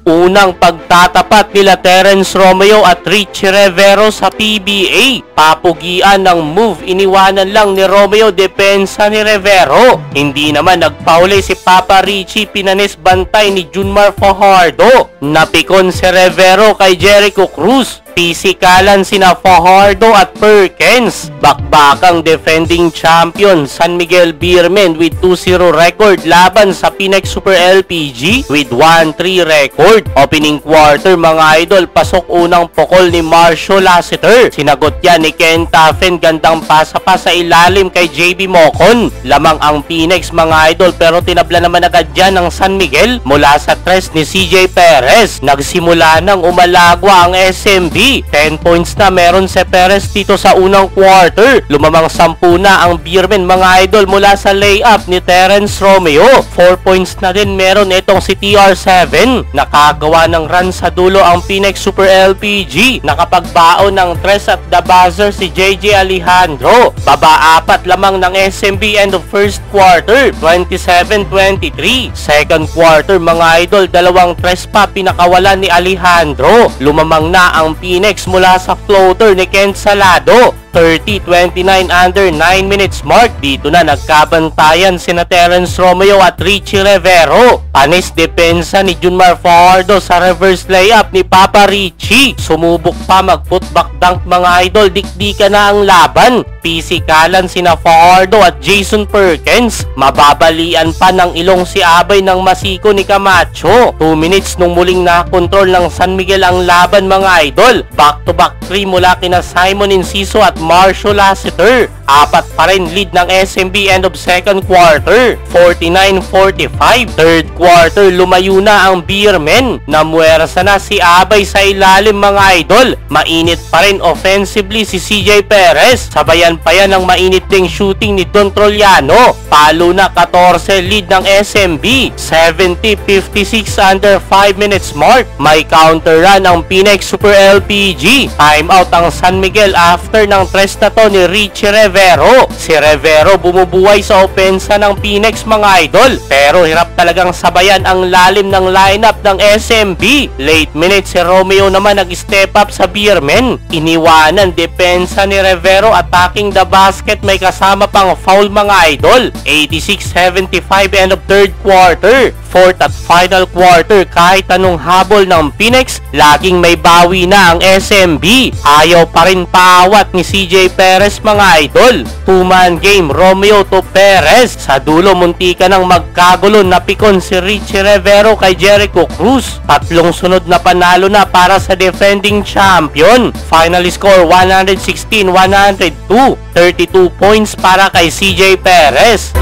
Unang pagtatapat nila Terence Romeo at Richie Rivero sa PBA. Papugian ng move, iniwanan lang ni Romeo depensa ni Rivero. Hindi naman nagpahuli si Papa Richie, pinanis bantay ni Junmar Fajardo. Napikon si Rivero kay Jericho Cruz. Pisikalan sina Fajardo at Perkins. Bakbakang defending champion San Miguel Beermen with 2-0 record laban sa Phoenix Super LPG with 1-3 record. Opening quarter mga idol, pasok unang pokol ni Marcio Lassiter. Sinagot yan ni Ken Taffen, gandang pasa pa sa ilalim kay JB Mocon. Lamang ang Phoenix mga idol pero tinabla naman agad yan ng San Miguel mula sa tres ni CJ Perez. Nagsimula nang umalagwa ang SMB. 10 points na meron si Perez dito sa unang quarter. Lumamang 10 na ang Beermen mga idol mula sa layup ni Terence Romeo. 4 points na din meron itong si TR7. Nakagawa ng run sa dulo ang Phoenix Super LPG. Nakapagbaon ng tres at the buzzer si JJ Alejandro. Baba 4 lamang ng SMB end of first quarter, 27-23. Second quarter mga idol, dalawang tres pa pinakawalan ni Alejandro. Lumamang na ang Phoenix mula sa floater ni Ken Salado. 30-29 under 9 minutes mark. Dito na nagkabantayan sina Terence Romeo at Richie Rivero. Panis depensa ni Junmar Fajardo sa reverse layup ni Papa Richie. Sumubok pa mag-putback dunk mga idol. Dikdika na ang laban. Pisikalan sina Fajardo at Jason Perkins. Mababalian pa ng ilong si Abay ng masiko ni Camacho. 2 minutes nung muling nakontrol ng San Miguel ang laban mga idol. Back-to-back 3 mula kina Simon Enciso at Marcio Lassiter. 4 pa rin lead ng SMB end of second quarter, 49-45. Third quarter, lumayo na ang Beermen. Namuwersa na si Abay sa ilalim mga idol. Mainit pa rin offensively si CJ Perez. Sabayan pa yan ng mainit ding shooting ni Don Troliano. Palo na 14 lead ng SMB. 70-56 under 5 minutes mark. May counter run ang Phoenix Super LPG. Timeout ang San Miguel after ng tres na to ni Richie Rivero. Si Rivero bumubuhay sa opensa ng Phoenix mga idol. Pero hirap talagang sabayan ang lalim ng lineup ng SMB. Late minutes si Romeo naman nag-step up sa Beermen. Iniwanan depensa ni Rivero attacking the basket, may kasama pang foul mga idol. 86-75 end of third quarter. Fourth at final quarter, kahit anong habol ng Phoenix, laging may bawi na ang SMB. Ayaw pa rin paawat ni CJ Perez mga idol. 2-man game, Romeo to Perez. Sa dulo muntika ng magkagulo, napikon si Richie Rivero kay Jericho Cruz. Tatlong sunod na panalo na para sa defending champion. Final score 116-102. 32 points para kay CJ Perez.